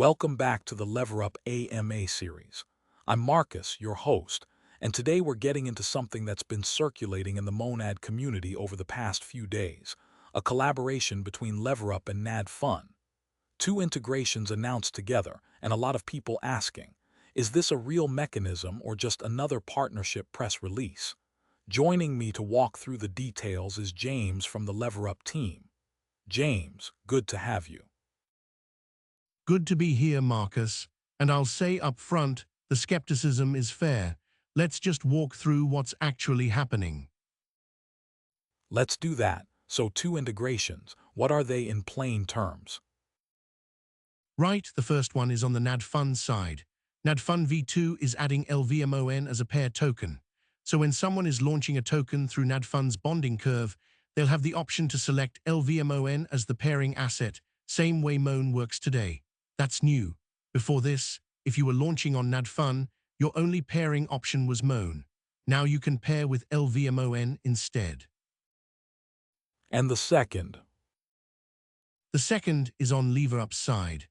Welcome back to the Lever Up AMA series. I'm Marcus, your host, and today we're getting into something that's been circulating in the Monad community over the past few days, a collaboration between Lever Up and Nad.fun. Two integrations announced together, and a lot of people asking, is this a real mechanism or just another partnership press release? Joining me to walk through the details is James from the Lever Up team. James, good to have you. Good to be here, Marcus. And I'll say up front, the skepticism is fair. Let's just walk through what's actually happening. Let's do that. So two integrations, what are they in plain terms? Right, the first one is on the Nad.fun side. Nad.fun V2 is adding LVMON as a pair token. So when someone is launching a token through Nad.fun's bonding curve, they'll have the option to select LVMON as the pairing asset, same way MON works today. That's new. Before this, if you were launching on Nad.fun, your only pairing option was MON. Now you can pair with LVMON instead. And the second? The second is on LeverUp's side.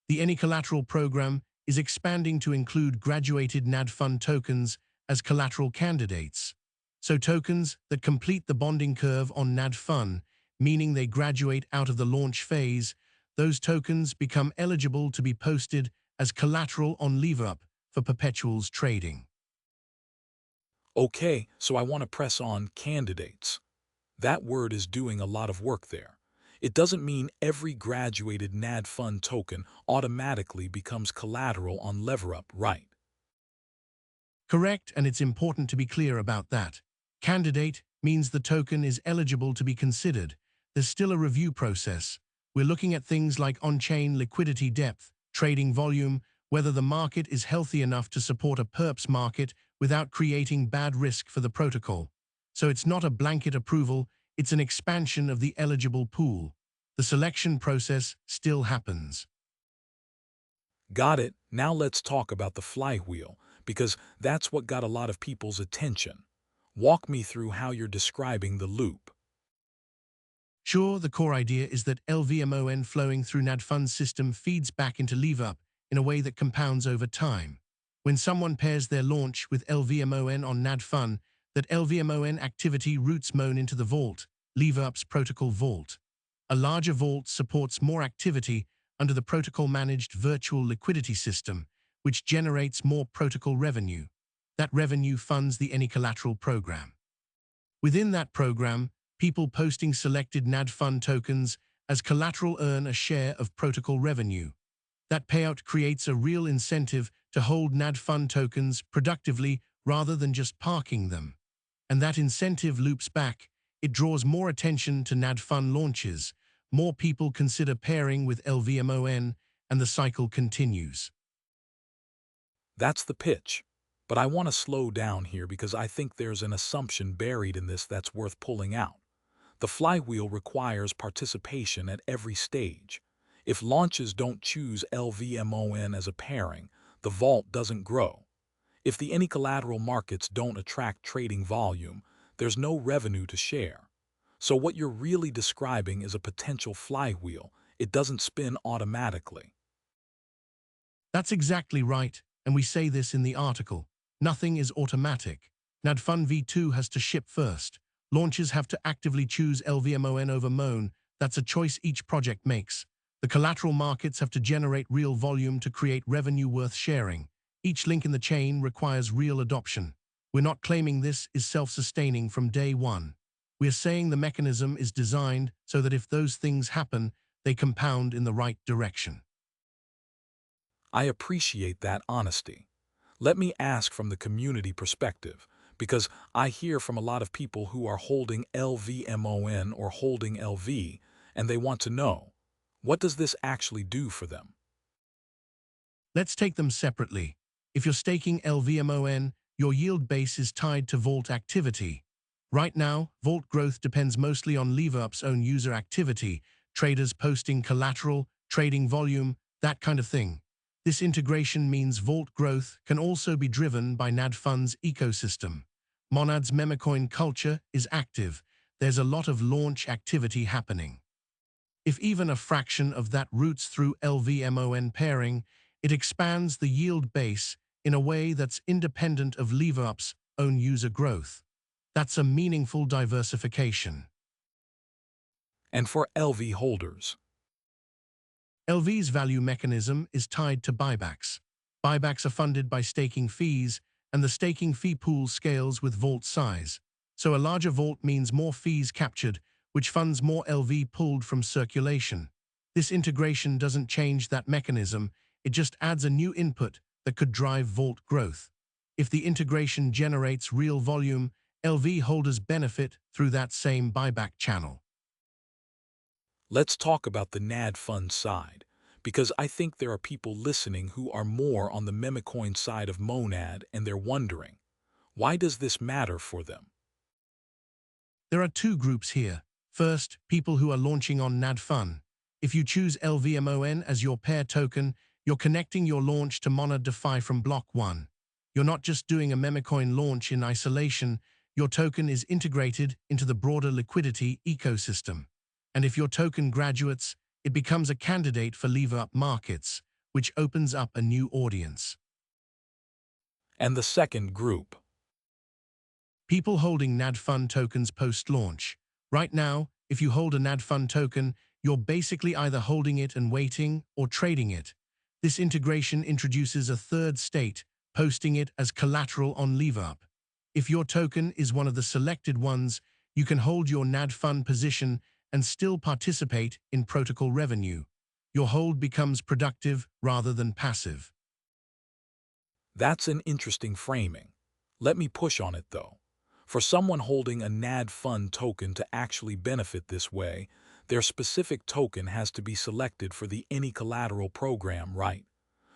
The AnyCollateral program is expanding to include graduated Nad.fun tokens as collateral candidates. So tokens that complete the bonding curve on Nad.fun, meaning they graduate out of the launch phase, those tokens become eligible to be posted as collateral on LeverUp for perpetuals trading. Okay, so I want to press on candidates. That word is doing a lot of work there. It doesn't mean every graduated Nad.fun token automatically becomes collateral on LeverUp, right? Correct, and it's important to be clear about that. Candidate means the token is eligible to be considered. There's still a review process. We're looking at things like on-chain liquidity depth, trading volume, whether the market is healthy enough to support a perps market without creating bad risk for the protocol. So it's not a blanket approval, it's an expansion of the eligible pool. The selection process still happens. Got it. Now let's talk about the flywheel, because that's what got a lot of people's attention. Walk me through how you're describing the loop. Sure, the core idea is that LVMON flowing through Nad.fun's system feeds back into LeverUp in a way that compounds over time. When someone pairs their launch with LVMON on Nad.fun, that LVMON activity routes MON into the vault, LeverUp's protocol vault. A larger vault supports more activity under the protocol-managed virtual liquidity system, which generates more protocol revenue. That revenue funds the AnyCollateral program. Within that program, people posting selected Nad.fun tokens as collateral earn a share of protocol revenue. That payout creates a real incentive to hold Nad.fun tokens productively rather than just parking them. And that incentive loops back. It draws more attention to Nad.fun launches. More people consider pairing with LVMON, and the cycle continues. That's the pitch. But I want to slow down here because I think there's an assumption buried in this that's worth pulling out. The flywheel requires participation at every stage. If launches don't choose LVMON as a pairing, the vault doesn't grow. If the AnyCollateral markets don't attract trading volume, there's no revenue to share. So what you're really describing is a potential flywheel. It doesn't spin automatically. That's exactly right, and we say this in the article. Nothing is automatic. Nad.fun V2 has to ship first. Launches have to actively choose LVMON over MON. That's a choice each project makes. The collateral markets have to generate real volume to create revenue worth sharing. Each link in the chain requires real adoption. We're not claiming this is self-sustaining from day one. We're saying the mechanism is designed so that if those things happen, they compound in the right direction. I appreciate that honesty. Let me ask from the community perspective, because I hear from a lot of people who are holding LVMON or holding LV, and they want to know, what does this actually do for them? Let's take them separately. If you're staking LVMON, your yield base is tied to vault activity. Right now, vault growth depends mostly on LeverUp's own user activity, traders posting collateral, trading volume, that kind of thing. This integration means vault growth can also be driven by Nad.fun's ecosystem. Monad's memecoin culture is active. There's a lot of launch activity happening. If even a fraction of that routes through LVMON pairing, it expands the yield base in a way that's independent of LeverUp's own user growth. That's a meaningful diversification. And for LV holders, LV's value mechanism is tied to buybacks. Buybacks are funded by staking fees, and the staking fee pool scales with vault size. So a larger vault means more fees captured, which funds more LV pulled from circulation. This integration doesn't change that mechanism, it just adds a new input that could drive vault growth. If the integration generates real volume, LV holders benefit through that same buyback channel. let's talk about the Nad.fun side, because I think there are people listening who are more on the memecoin side of Monad and they're wondering, why does this matter for them? There are two groups here. First, people who are launching on Nad.fun. If you choose LVMON as your pair token, you're connecting your launch to Nad.DeFi from block 1. You're not just doing a memecoin launch in isolation, your token is integrated into the broader liquidity ecosystem. And if your token graduates, it becomes a candidate for LeverUp markets, which opens up a new audience. And the second group, People holding Nad.fun tokens post-launch. Right now, if you hold a Nad.fun token, you're basically either holding it and waiting or trading it. This integration introduces a third state, posting it as collateral on LeverUp. If your token is one of the selected ones, you can hold your Nad.fun position and still participate in protocol revenue. Your hold becomes productive rather than passive. that's an interesting framing. Let me push on it though. For someone holding a Nad.fun token to actually benefit this way, their specific token has to be selected for the AnyCollateral program, right?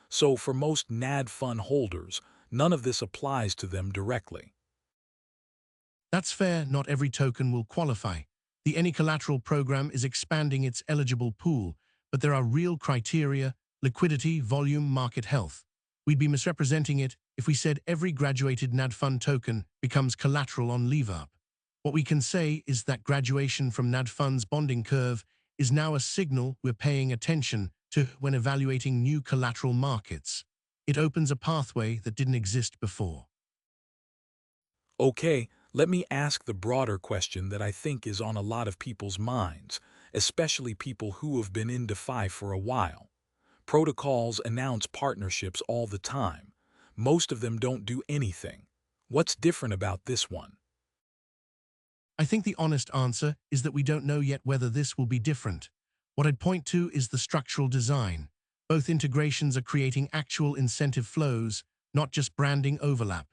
So for most Nad.fun holders, none of this applies to them directly. That's fair, not every token will qualify. The AnyCollateral program is expanding its eligible pool, but there are real criteria: liquidity, volume, market health. We'd be misrepresenting it if we said every graduated Nad.fun token becomes collateral on LeverUp. What we can say is that graduation from Nad.fun's bonding curve is now a signal we're paying attention to when evaluating new collateral markets. It opens a pathway that didn't exist before. Okay, let me ask the broader question that I think is on a lot of people's minds, especially people who have been in DeFi for a while. Protocols announce partnerships all the time. Most of them don't do anything. What's different about this one? I think the honest answer is that we don't know yet whether this will be different. What I'd point to is the structural design. Both integrations are creating actual incentive flows, not just branding overlap.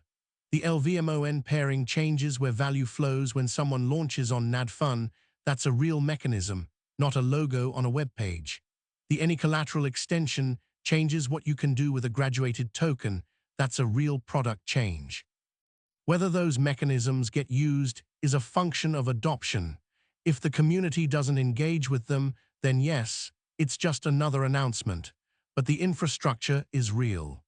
The LVMON pairing changes where value flows when someone launches on Nad.fun. That's a real mechanism, not a logo on a web page. The AnyCollateral extension changes what you can do with a graduated token. That's a real product change. Whether those mechanisms get used is a function of adoption. If the community doesn't engage with them, then yes, it's just another announcement. But the infrastructure is real.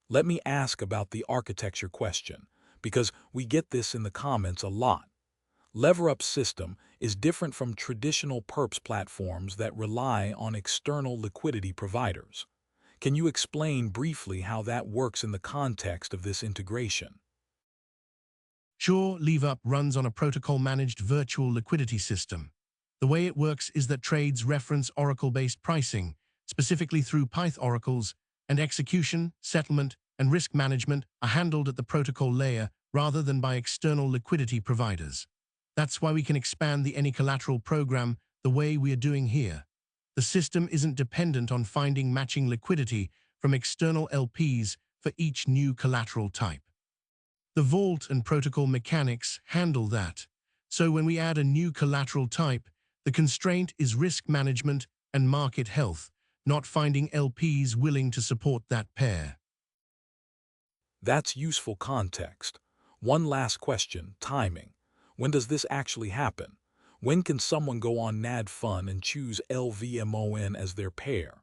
Let me ask about the architecture question, because we get this in the comments a lot. LeverUp's system is different from traditional perps platforms that rely on external liquidity providers. Can you explain briefly how that works in the context of this integration? Sure, LeverUp runs on a protocol-managed virtual liquidity system. The way it works is that trades reference Oracle-based pricing, specifically through Pyth oracles, and execution, settlement, and risk management are handled at the protocol layer rather than by external liquidity providers. That's why we can expand the AnyCollateral program the way we are doing here. The system isn't dependent on finding matching liquidity from external LPs for each new collateral type. The vault and protocol mechanics handle that. So when we add a new collateral type, the constraint is risk management and market health, not finding LPs willing to support that pair. That's useful context. One last question, timing. When does this actually happen? When can someone go on Nad.fun and choose LVMON as their pair?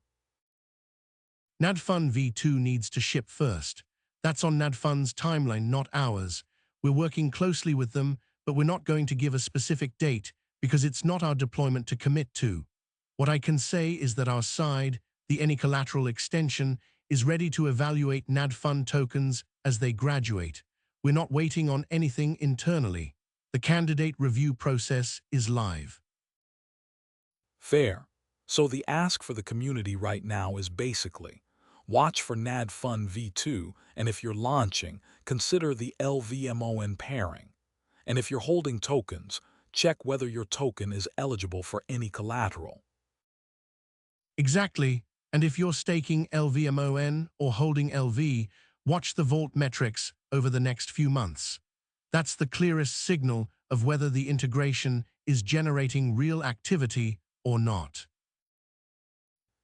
Nad.fun V2 needs to ship first. That's on Nad.fun's timeline, not ours. We're working closely with them, but we're not going to give a specific date because it's not our deployment to commit to. What I can say is that our side, the AnyCollateral extension, is ready to evaluate Nad.fun tokens as they graduate. We're not waiting on anything internally. The candidate review process is live. Fair. So the ask for the community right now is basically, watch for Nad.fun V2, and if you're launching, consider the LVMON pairing. And if you're holding tokens, check whether your token is eligible for any collateral. Exactly. And if you're staking LVMON or holding LV, watch the vault metrics over the next few months. That's the clearest signal of whether the integration is generating real activity or not.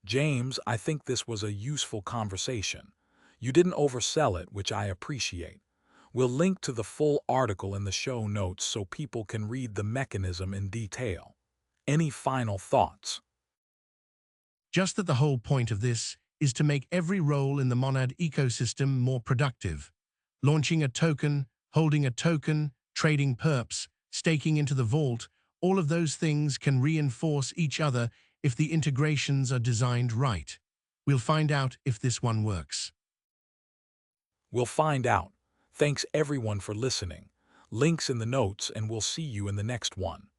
James, I think this was a useful conversation. You didn't oversell it, which I appreciate. We'll link to the full article in the show notes so people can read the mechanism in detail. Any final thoughts? Just that the whole point of this is to make every role in the Monad ecosystem more productive. Launching a token, holding a token, trading perps, staking into the vault, all of those things can reinforce each other if the integrations are designed right. We'll find out if this one works. We'll find out. Thanks everyone for listening. Links in the notes, and we'll see you in the next one.